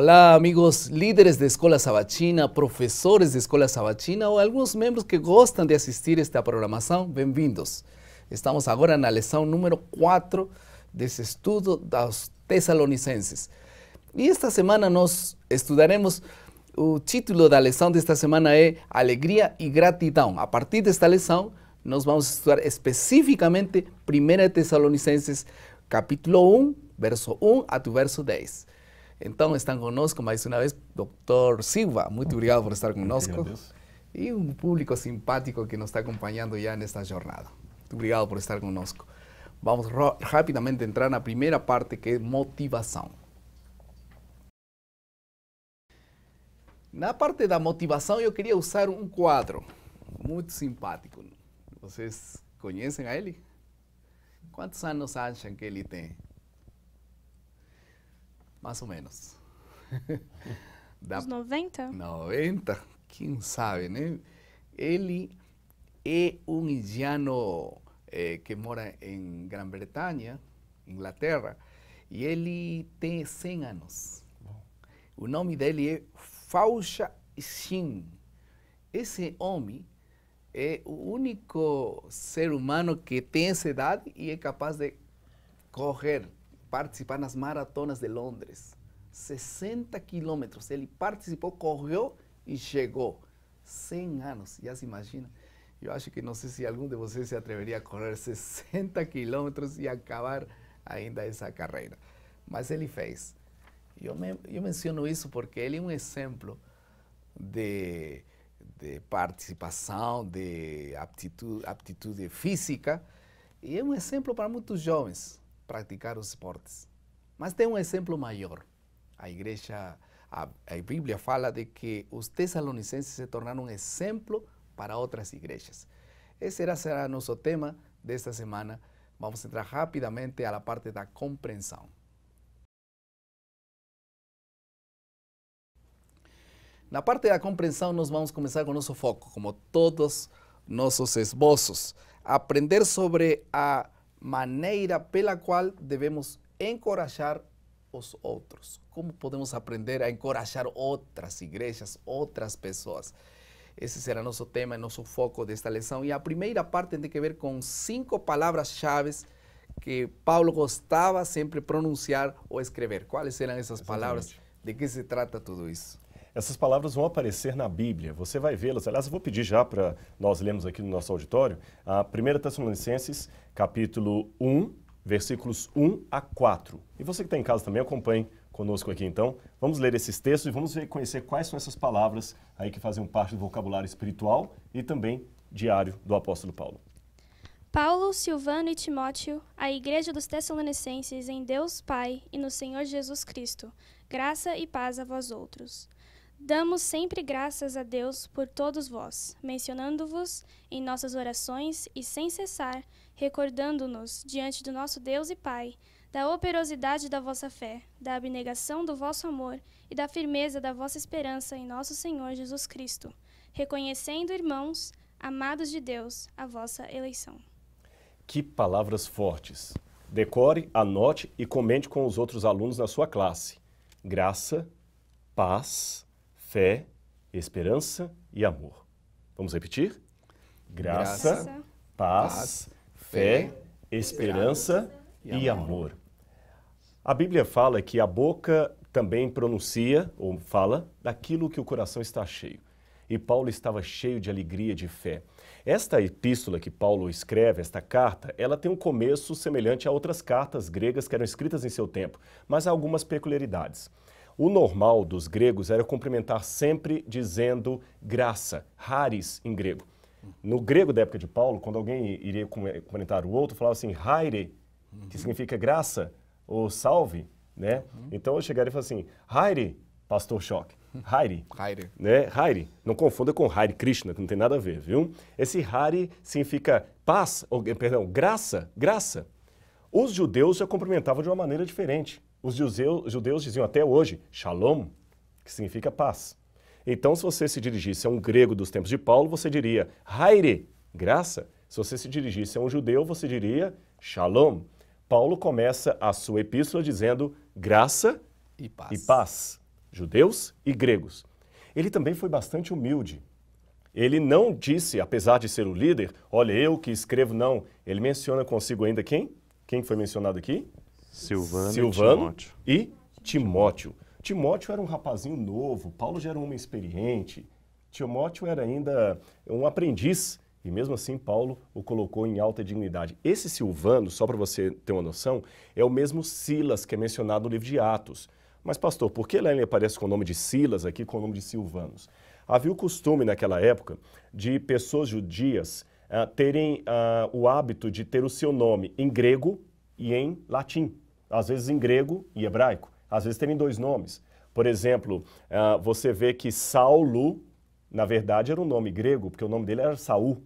Olá, amigos líderes de Escola Sabatina, professores de Escola Sabatina ou alguns membros que gostam de assistir esta programação, bem-vindos. Estamos agora na lição número 4 desse estudo dos Tessalonicenses. E esta semana nós estudaremos, o título da lição desta semana é Alegria e Gratidão. A partir desta lição, nós vamos estudar especificamente 1 Tessalonicenses, capítulo 1, verso 1 até o verso 10. Então, estão conosco mais uma vez, Dr. Silva. Muito obrigado por estar conosco. E um público simpático que nos está acompanhando já nesta jornada. Muito obrigado por estar conosco. Vamos rapidamente entrar na primeira parte, que é motivação. Na parte da motivação, eu queria usar um quadro muito simpático. Vocês conhecem a ele? Quantos anos acham que ele tem? Mais ou menos. Uns 90? 90, quem sabe, né? Ele é um indiano que mora em Grã-Bretanha, Inglaterra, e ele tem 100 anos. O nome dele é Fausha Shin. Esse homem é o único ser humano que tem essa idade e é capaz de correr, participar nas maratonas de Londres. 60 quilômetros. Ele participou, correu e chegou. 100 anos, já se imagina? Eu acho que não sei se algum de vocês se atreveria a correr 60 quilômetros e acabar ainda essa carreira. Mas ele fez. Eu menciono isso porque ele é um exemplo de participação, de aptitude física, e é um exemplo para muitos jovens praticar os esportes. Mas tem um exemplo maior. A Bíblia fala de que os tessalonicenses se tornaram um exemplo para outras igrejas. Esse será nosso tema desta semana. Vamos entrar rapidamente à parte da compreensão. Na parte da compreensão, nós vamos começar com o nosso foco, como todos nossos esboços. Aprender sobre a maneira pela qual devemos encorajar os outros. Como podemos aprender a encorajar outras igrejas, outras pessoas? Esse será nosso tema, nosso foco desta lição. E a primeira parte tem que ver com 5 palavras-chave que Paulo gostava sempre pronunciar ou escrever. Quais eram essas palavras? De que se trata tudo isso? Essas palavras vão aparecer na Bíblia, você vai vê-las. Aliás, eu vou pedir já para nós lermos aqui no nosso auditório, a 1 Tessalonicenses, capítulo 1, versículos 1 a 4. E você que está em casa também, acompanhe conosco aqui então. Vamos ler esses textos e vamos conhecer quais são essas palavras aí que fazem parte do vocabulário espiritual e também diário do apóstolo Paulo. Paulo, Silvano e Timóteo, a igreja dos Tessalonicenses em Deus Pai e no Senhor Jesus Cristo, graça e paz a vós outros. Damos sempre graças a Deus por todos vós, mencionando-vos em nossas orações e sem cessar, recordando-nos diante do nosso Deus e Pai, da operosidade da vossa fé, da abnegação do vosso amor e da firmeza da vossa esperança em nosso Senhor Jesus Cristo, reconhecendo, irmãos, amados de Deus, a vossa eleição. Que palavras fortes! Decore, anote e comente com os outros alunos na sua classe. Graça, paz, fé, esperança e amor. Vamos repetir? Graça, paz, fé, esperança e amor. A Bíblia fala que a boca também pronuncia ou fala daquilo que o coração está cheio. E Paulo estava cheio de alegria, de fé. Esta epístola que Paulo escreve, esta carta, ela tem um começo semelhante a outras cartas gregas que eram escritas em seu tempo, mas há algumas peculiaridades. O normal dos gregos era cumprimentar sempre dizendo graça, haris em grego. No grego da época de Paulo, quando alguém iria cumprimentar o outro, falava assim, haire, que significa graça ou salve, né? Então eu chegaria e falaria assim, haire, pastor Choque, haire, né? Haire, não confunda com Hare Krishna, que não tem nada a ver, viu? Esse Hare significa paz, ou, perdão, graça, graça. Os judeus já cumprimentavam de uma maneira diferente. Os judeus diziam até hoje, shalom, que significa paz. Então, se você se dirigisse a um grego dos tempos de Paulo, você diria, haire, graça. Se você se dirigisse a um judeu, você diria, shalom. Paulo começa a sua epístola dizendo graça e paz. judeus e gregos. Ele também foi bastante humilde. Ele não disse, apesar de ser o líder, olha, eu que escrevo, não. Ele menciona consigo ainda quem? Quem foi mencionado aqui? Silvano e Timóteo. Timóteo era um rapazinho novo, Paulo já era um homem experiente, Timóteo era ainda um aprendiz, e mesmo assim Paulo o colocou em alta dignidade. Esse Silvano, só para você ter uma noção, é o mesmo Silas que é mencionado no livro de Atos. Mas pastor, por que lá ele aparece com o nome de Silas aqui, com o nome de Silvanos? Havia o costume naquela época de pessoas judias terem o hábito de ter o seu nome em grego e em latim, às vezes em grego e hebraico. Às vezes terem dois nomes. Por exemplo, você vê que Saulo, na verdade, era um nome grego, porque o nome dele era Saul.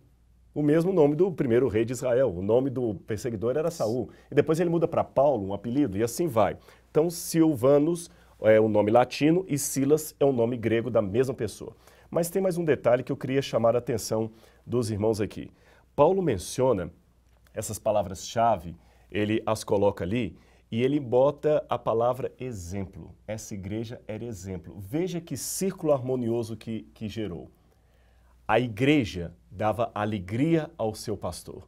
O mesmo nome do primeiro rei de Israel. O nome do perseguidor era Saul. E depois ele muda para Paulo, um apelido, e assim vai. Então, Silvanus é o nome latino e Silas é o nome grego da mesma pessoa. Mas tem mais um detalhe que eu queria chamar a atenção dos irmãos aqui. Paulo menciona essas palavras-chave, ele as coloca ali, e ele bota a palavra exemplo. Essa igreja era exemplo. Veja que círculo harmonioso que gerou. A igreja dava alegria ao seu pastor.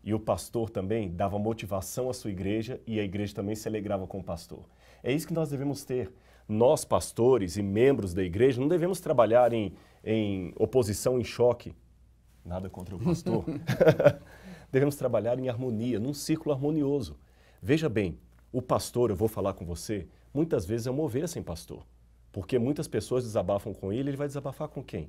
E o pastor também dava motivação à sua igreja e a igreja também se alegrava com o pastor. É isso que nós devemos ter. Nós, pastores e membros da igreja, não devemos trabalhar em oposição, em choque. Nada contra o pastor. Devemos trabalhar em harmonia, num círculo harmonioso. Veja bem, o pastor, eu vou falar com você, muitas vezes é uma ovelha sem pastor. Porque muitas pessoas desabafam com ele vai desabafar com quem?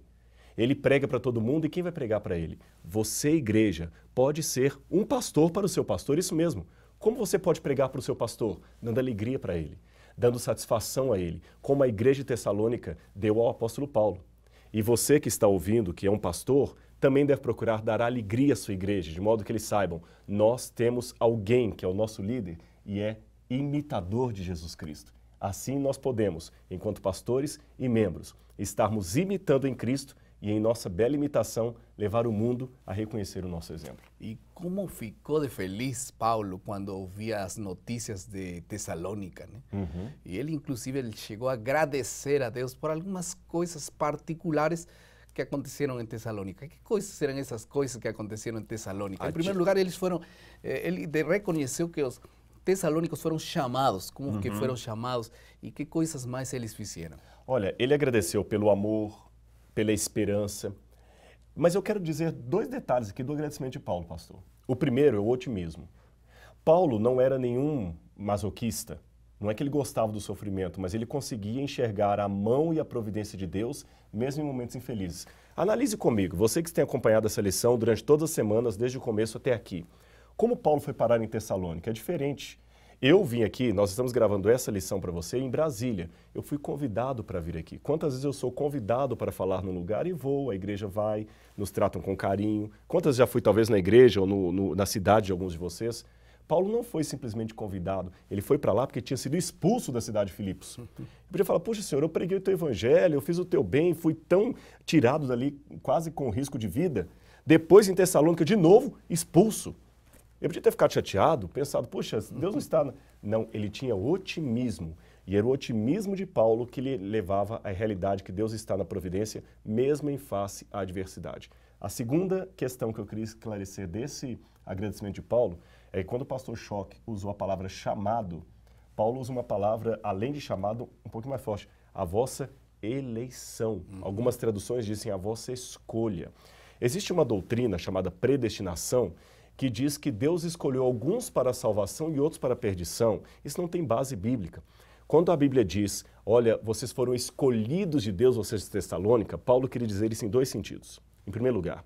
Ele prega para todo mundo e quem vai pregar para ele? Você, igreja, pode ser um pastor para o seu pastor, isso mesmo. Como você pode pregar para o seu pastor? Dando alegria para ele, dando satisfação a ele, como a igreja de Tessalônica deu ao apóstolo Paulo. E você que está ouvindo, que é um pastor, também deve procurar dar alegria à sua igreja, de modo que eles saibam, nós temos alguém que é o nosso líder e é imitador de Jesus Cristo. Assim nós podemos, enquanto pastores e membros, estarmos imitando em Cristo e em nossa bela imitação levar o mundo a reconhecer o nosso exemplo. E como ficou de feliz Paulo quando ouvia as notícias de Tessalônica, né? E ele, inclusive, ele chegou a agradecer a Deus por algumas coisas particulares que aconteceram em Tessalônica. Que coisas eram essas coisas que aconteceram em Tessalônica? Em primeiro lugar, ele reconheceu que os tessalônicos foram chamados, como que foram chamados e que coisas mais eles fizeram. Olha, ele agradeceu pelo amor, pela esperança, mas eu quero dizer dois detalhes aqui do agradecimento de Paulo, pastor. O primeiro é o otimismo. Paulo não era nenhum masoquista, não é que ele gostava do sofrimento, mas ele conseguia enxergar a mão e a providência de Deus, mesmo em momentos infelizes. Analise comigo, você que tem acompanhado essa lição durante todas as semanas, desde o começo até aqui. Como Paulo foi parar em Tessalônica? É diferente. Eu vim aqui, nós estamos gravando essa lição para você em Brasília. Eu fui convidado para vir aqui. Quantas vezes eu sou convidado para falar num lugar e vou, a igreja vai, nos tratam com carinho. Quantas vezes já fui talvez na igreja ou na cidade de alguns de vocês? Paulo não foi simplesmente convidado, ele foi para lá porque tinha sido expulso da cidade de Filipos. Eu podia falar, puxa senhor, eu preguei o teu evangelho, eu fiz o teu bem, fui tão tirado dali quase com risco de vida. Depois em Tessalônica, de novo, expulso. Eu podia ter ficado chateado, pensado, puxa, Deus não está... Não, ele tinha otimismo. E era o otimismo de Paulo que lhe levava à realidade que Deus está na providência, mesmo em face à adversidade. A segunda questão que eu queria esclarecer desse agradecimento de Paulo é que quando o pastor Schock usou a palavra chamado, Paulo usa uma palavra, além de chamado, um pouco mais forte, a vossa eleição. Algumas traduções dizem a vossa escolha. Existe uma doutrina chamada predestinação, que diz que Deus escolheu alguns para a salvação e outros para a perdição. Isso não tem base bíblica. Quando a Bíblia diz, olha, vocês foram escolhidos de Deus, vocês de Tessalônica, Paulo queria dizer isso em dois sentidos. Em primeiro lugar,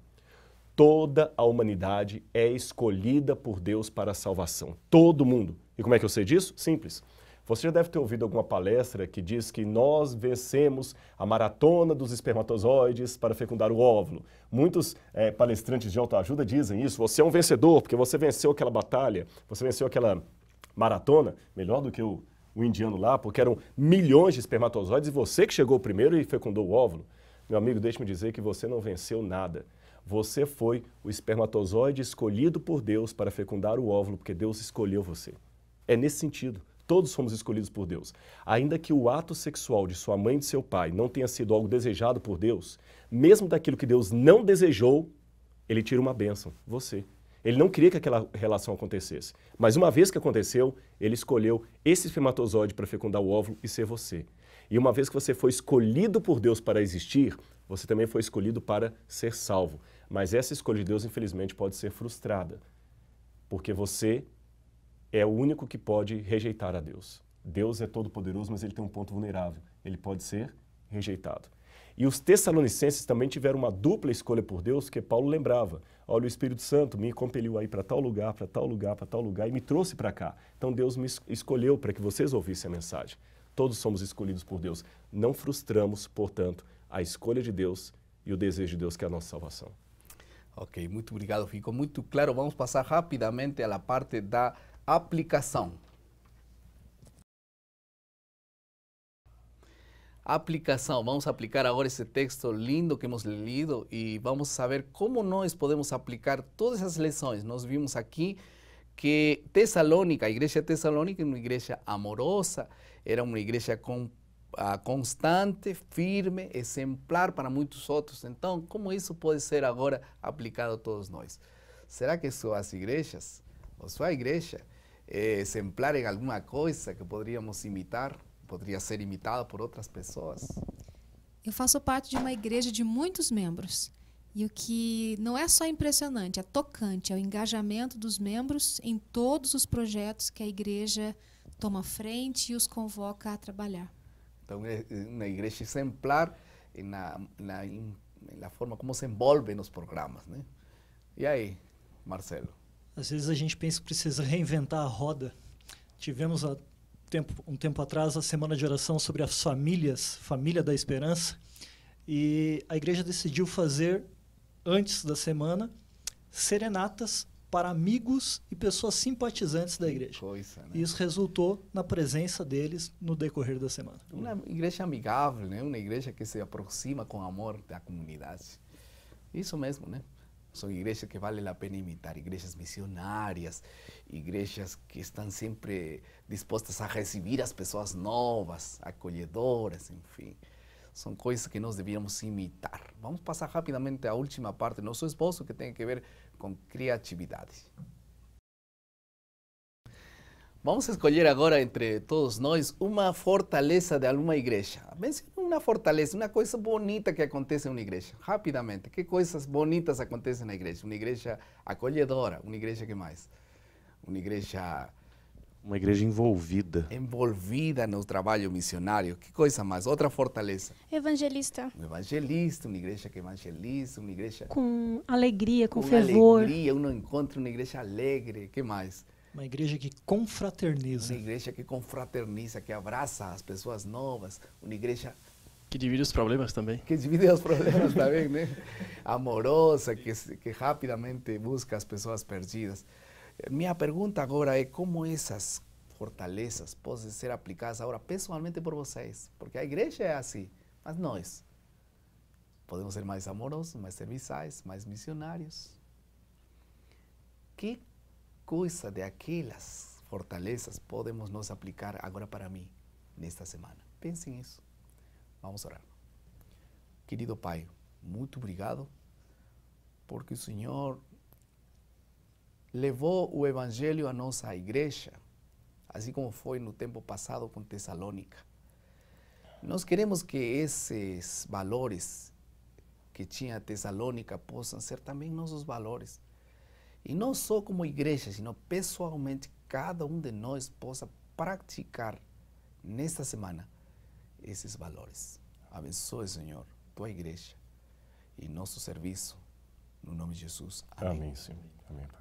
toda a humanidade é escolhida por Deus para a salvação. Todo mundo. E como é que eu sei disso? Simples. Você já deve ter ouvido alguma palestra que diz que nós vencemos a maratona dos espermatozoides para fecundar o óvulo. Muitos palestrantes de autoajuda dizem isso. Você é um vencedor porque você venceu aquela batalha, você venceu aquela maratona, melhor do que o indiano lá, porque eram milhões de espermatozoides e você que chegou primeiro e fecundou o óvulo. Meu amigo, deixe-me dizer que você não venceu nada. Você foi o espermatozoide escolhido por Deus para fecundar o óvulo, porque Deus escolheu você. É nesse sentido. Todos somos escolhidos por Deus. Ainda que o ato sexual de sua mãe e de seu pai não tenha sido algo desejado por Deus, mesmo daquilo que Deus não desejou, ele tira uma bênção, você. Ele não queria que aquela relação acontecesse. Mas uma vez que aconteceu, ele escolheu esse espermatozoide para fecundar o óvulo e ser você. E uma vez que você foi escolhido por Deus para existir, você também foi escolhido para ser salvo. Mas essa escolha de Deus, infelizmente, pode ser frustrada. Porque você é o único que pode rejeitar a Deus. Deus é todo-poderoso, mas ele tem um ponto vulnerável. Ele pode ser rejeitado. E os Tessalonicenses também tiveram uma dupla escolha por Deus, que Paulo lembrava. Olha, o Espírito Santo me compeliu a ir para tal lugar, para tal lugar, para tal lugar, e me trouxe para cá. Então Deus me escolheu para que vocês ouvissem a mensagem. Todos somos escolhidos por Deus. Não frustramos, portanto, a escolha de Deus e o desejo de Deus, que é a nossa salvação. Ok, muito obrigado. Ficou muito claro. Vamos passar rapidamente à parte da aplicação. Aplicação. Vamos aplicar agora esse texto lindo que hemos lido e vamos saber como nós podemos aplicar todas as lições. Nós vimos aqui que Tessalônica, a igreja Tessalônica, é uma igreja amorosa, era uma igreja constante, firme, exemplar para muitos outros. Então, como isso pode ser agora aplicado a todos nós? Será que suas igrejas, ou sua igreja, é exemplar em alguma coisa que poderíamos imitar? Poderia ser imitado por outras pessoas? Eu faço parte de uma igreja de muitos membros. E o que não é só impressionante, é tocante, é o engajamento dos membros em todos os projetos que a igreja toma frente e os convoca a trabalhar. Então, é uma igreja exemplar na forma como se envolve nos programas, né? E aí, Marcelo? Às vezes a gente pensa que precisa reinventar a roda. Tivemos um tempo atrás a semana de oração sobre as famílias, Família da Esperança, e a igreja decidiu fazer, antes da semana, serenatas para amigos e pessoas simpatizantes da igreja. Coisa, né? E isso resultou na presença deles no decorrer da semana. Uma igreja amigável, né? Uma igreja que se aproxima com amor da comunidade. Isso mesmo, né? São igrejas que vale a pena imitar, igrejas missionárias, igrejas que estão sempre dispostas a receber as pessoas novas, acolhedoras, enfim. São coisas que nós devíamos imitar. Vamos passar rapidamente à última parte do nosso esboço, que tem a ver com criatividade. Vamos escolher agora entre todos nós uma fortaleza de alguma igreja. Mencione uma fortaleza, uma coisa bonita que acontece em uma igreja. Rapidamente, que coisas bonitas acontecem na igreja? Uma igreja acolhedora, uma igreja que mais? Uma igreja envolvida. Envolvida no trabalho missionário. Que coisa mais? Outra fortaleza. Evangelista. Um evangelista, uma igreja que evangeliza, uma igreja com alegria, com fervor. Alegria, um encontro, uma igreja alegre. Que mais? Uma igreja que confraterniza. Uma igreja que confraterniza, que abraça as pessoas novas. Uma igreja que divide os problemas também. Que divide os problemas também, né? Amorosa, que rapidamente busca as pessoas perdidas. Minha pergunta agora é como essas fortalezas podem ser aplicadas agora pessoalmente por vocês. Porque a igreja é assim, mas nós podemos ser mais amorosos, mais serviçais, mais missionários. Que coisa de aquelas fortalezas podemos nós aplicar agora para mim, nesta semana? Pensem nisso. Vamos orar. Querido Pai, muito obrigado, porque o Senhor levou o Evangelho à nossa igreja, assim como foi no tempo passado com Tessalônica. Nós queremos que esses valores que tinha Tessalônica possam ser também nossos valores. E não só como igreja, sino pessoalmente, cada um de nós possa praticar nesta semana esses valores. Abençoe, Senhor, tua igreja e nosso serviço. No nome de Jesus. Amém. Amém, Senhor. Amém, Pai.